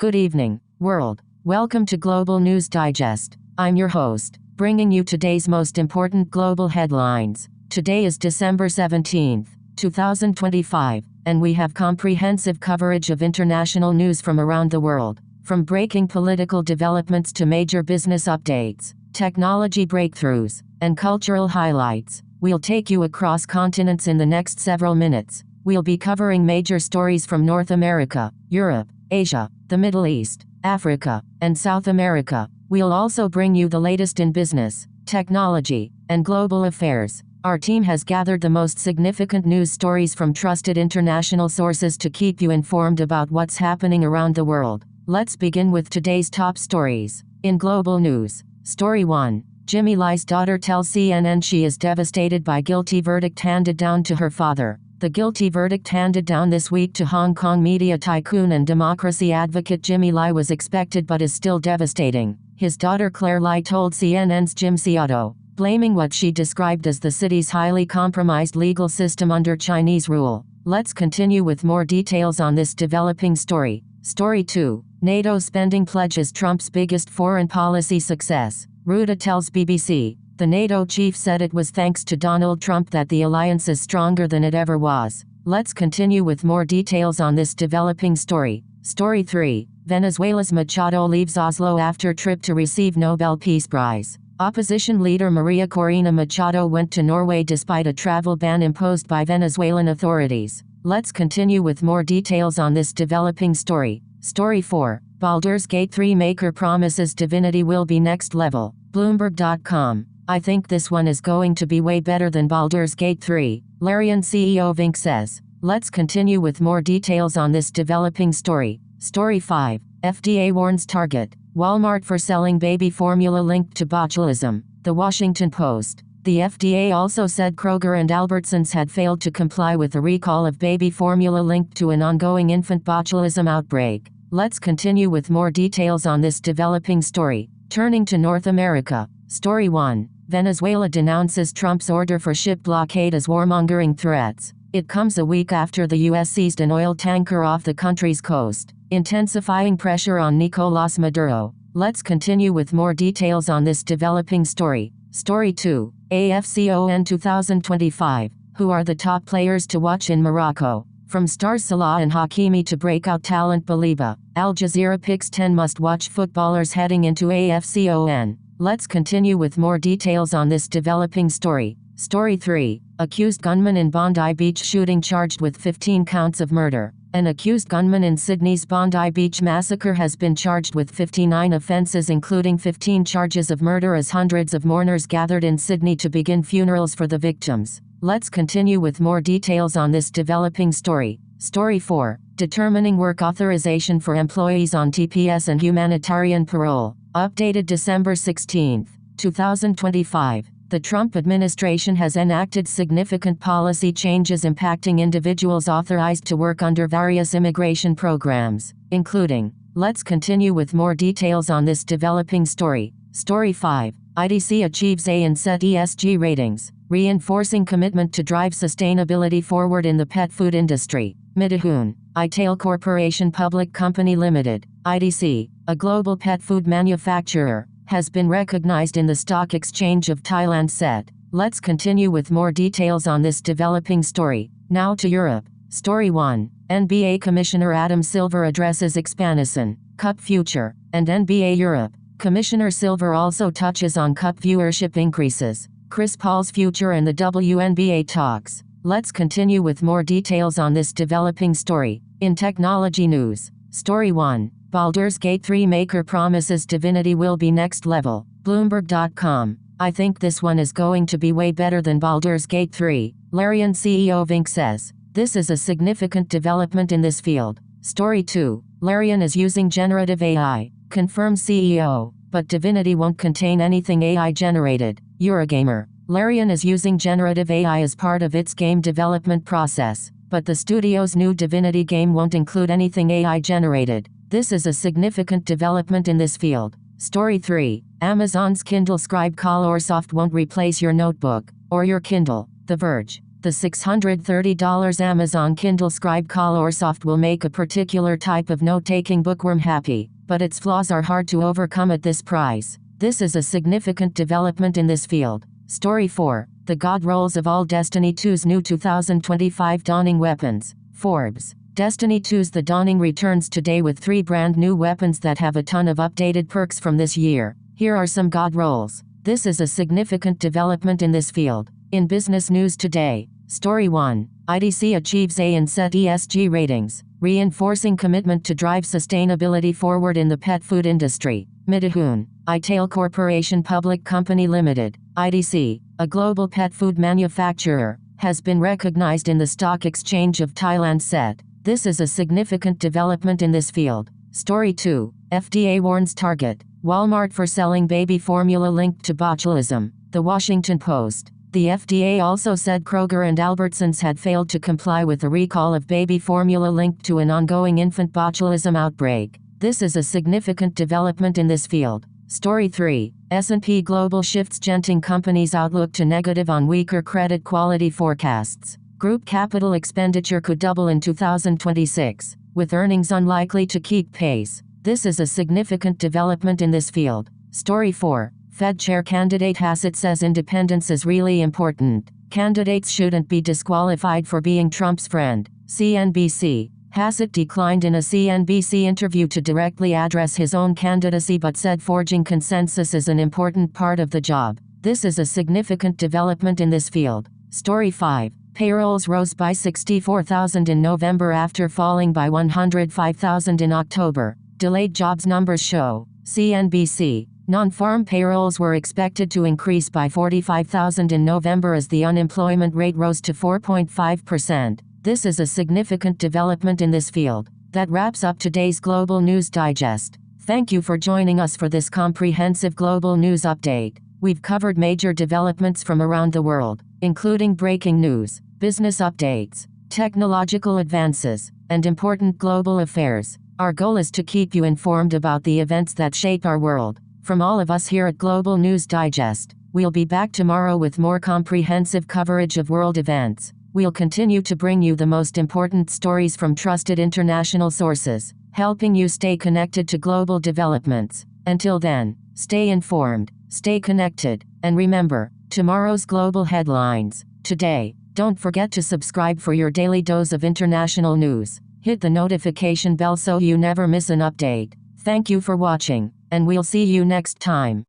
Good evening, world. Welcome to Global News Digest. I'm your host, bringing you today's most important global headlines. Today is December 17th, 2025, and we have comprehensive coverage of international news from around the world. From breaking political developments to major business updates, technology breakthroughs, and cultural highlights, we'll take you across continents in the next several minutes. We'll be covering major stories from North America, Europe, Asia, the Middle East, Africa, and South America. We'll also bring you the latest in business, technology, and global affairs. Our team has gathered the most significant news stories from trusted international sources to keep you informed about what's happening around the world. Let's begin with today's top stories. In global news, Story 1. Jimmy Lai's daughter tells CNN she is devastated by guilty verdict handed down to her father. The guilty verdict handed down this week to Hong Kong media tycoon and democracy advocate Jimmy Lai was expected but is still devastating. His daughter Claire Lai told CNN's Jim Seotto, blaming what she described as the city's highly compromised legal system under Chinese rule. Let's continue with more details on this developing story. Story 2. NATO spending pledges Trump's biggest foreign policy success. Reuters tells BBC. The NATO chief said it was thanks to Donald Trump that the alliance is stronger than it ever was. Let's continue with more details on this developing story. Story 3. Venezuela's Machado leaves Oslo after trip to receive Nobel Peace Prize. Opposition leader Maria Corina Machado went to Norway despite a travel ban imposed by Venezuelan authorities. Let's continue with more details on this developing story. Story 4. Baldur's Gate 3 maker promises divinity will be next level. Bloomberg.com. I think this one is going to be way better than Baldur's Gate 3, Larian CEO Vink says. Let's continue with more details on this developing story. Story 5. FDA warns Target, Walmart for selling baby formula linked to botulism. The Washington Post. The FDA also said Kroger and Albertsons had failed to comply with a recall of baby formula linked to an ongoing infant botulism outbreak. Let's continue with more details on this developing story. Turning to North America. Story 1. Venezuela denounces Trump's order for ship blockade as warmongering threats. It comes a week after the U.S. seized an oil tanker off the country's coast, intensifying pressure on Nicolás Maduro. Let's continue with more details on this developing story. Story 2. AFCON 2025. Who are the top players to watch in Morocco? From stars Salah and Hakimi to breakout talent Baliba, Al Jazeera picks 10 must-watch footballers heading into AFCON. Let's continue with more details on this developing story. Story 3. Accused gunman in Bondi Beach shooting charged with 15 counts of murder. An accused gunman in Sydney's Bondi Beach massacre has been charged with 59 offenses including 15 charges of murder as hundreds of mourners gathered in Sydney to begin funerals for the victims. Let's continue with more details on this developing story. Story 4. Determining work authorization for employees on TPS and humanitarian parole. Updated December 16, 2025. The Trump administration has enacted significant policy changes impacting individuals authorized to work under various immigration programs, including. Let's continue with more details on this developing story. Story 5. IDC achieves A in set ESG ratings, reinforcing commitment to drive sustainability forward in the pet food industry. Midahun, Ital Corporation Public Company Limited, IDC, a global pet food manufacturer, has been recognized in the stock exchange of Thailand SET. Let's continue with more details on this developing story. Now to Europe. Story 1. NBA Commissioner Adam Silver addresses Expansion, Cup future, and NBA Europe. Commissioner Silver also touches on Cup viewership increases, Chris Paul's future and the WNBA talks. Let's continue with more details on this developing story. In technology news. Story 1. Baldur's Gate 3 maker promises divinity will be next level. Bloomberg.com. I think this one is going to be way better than Baldur's Gate 3, Larian CEO Vink says. This is a significant development in this field. Story 2. Larian is using generative AI, confirms CEO, but divinity won't contain anything AI generated. Eurogamer. Larian is using generative AI as part of its game development process, but the studio's new Divinity game won't include anything AI generated. This is a significant development in this field. Story 3. Amazon's Kindle Scribe Colorsoft won't replace your notebook or your Kindle. The Verge. The $630 Amazon Kindle Scribe Colorsoft will make a particular type of note-taking bookworm happy, but its flaws are hard to overcome at this price. This is a significant development in this field. Story 4. The God Rolls of All Destiny 2's new 2025 Dawning Weapons. Forbes. Destiny 2's The Dawning returns today with 3 brand new weapons that have a ton of updated perks from this year. Here are some God rolls. This is a significant development in this field. In business news today. Story 1. IDC achieves A and set ESG ratings, reinforcing commitment to drive sustainability forward in the pet food industry. Midahun. Ital Corporation Public Company Limited, IDC, a global pet food manufacturer, has been recognized in the Stock Exchange of Thailand (SET). This is a significant development in this field. Story 2. FDA warns Target, Walmart for selling baby formula linked to botulism. The Washington Post. The FDA also said Kroger and Albertsons had failed to comply with a recall of baby formula linked to an ongoing infant botulism outbreak. This is a significant development in this field. Story 3. S&P Global shifts Genting Company's outlook to negative on weaker credit quality forecasts. Group capital expenditure could double in 2026, with earnings unlikely to keep pace. This is a significant development in this field. Story 4. Fed Chair candidate Hassett says independence is really important. Candidates shouldn't be disqualified for being Trump's friend. CNBC. Hassett declined in a CNBC interview to directly address his own candidacy but said forging consensus is an important part of the job. This is a significant development in this field. Story 5. Payrolls rose by 64,000 in November after falling by 105,000 in October. Delayed jobs numbers show. CNBC. Non-farm payrolls were expected to increase by 45,000 in November as the unemployment rate rose to 4.5%. This is a significant development in this field. That wraps up today's Global News Digest. Thank you for joining us for this comprehensive global news update. We've covered major developments from around the world, including breaking news, business updates, technological advances, and important global affairs. Our goal is to keep you informed about the events that shape our world. From all of us here at Global News Digest, we'll be back tomorrow with more comprehensive coverage of world events. We'll continue to bring you the most important stories from trusted international sources, helping you stay connected to global developments. Until then, stay informed, stay connected, and remember, tomorrow's global headlines. Today, don't forget to subscribe for your daily dose of international news. Hit the notification bell so you never miss an update. Thank you for watching, and we'll see you next time.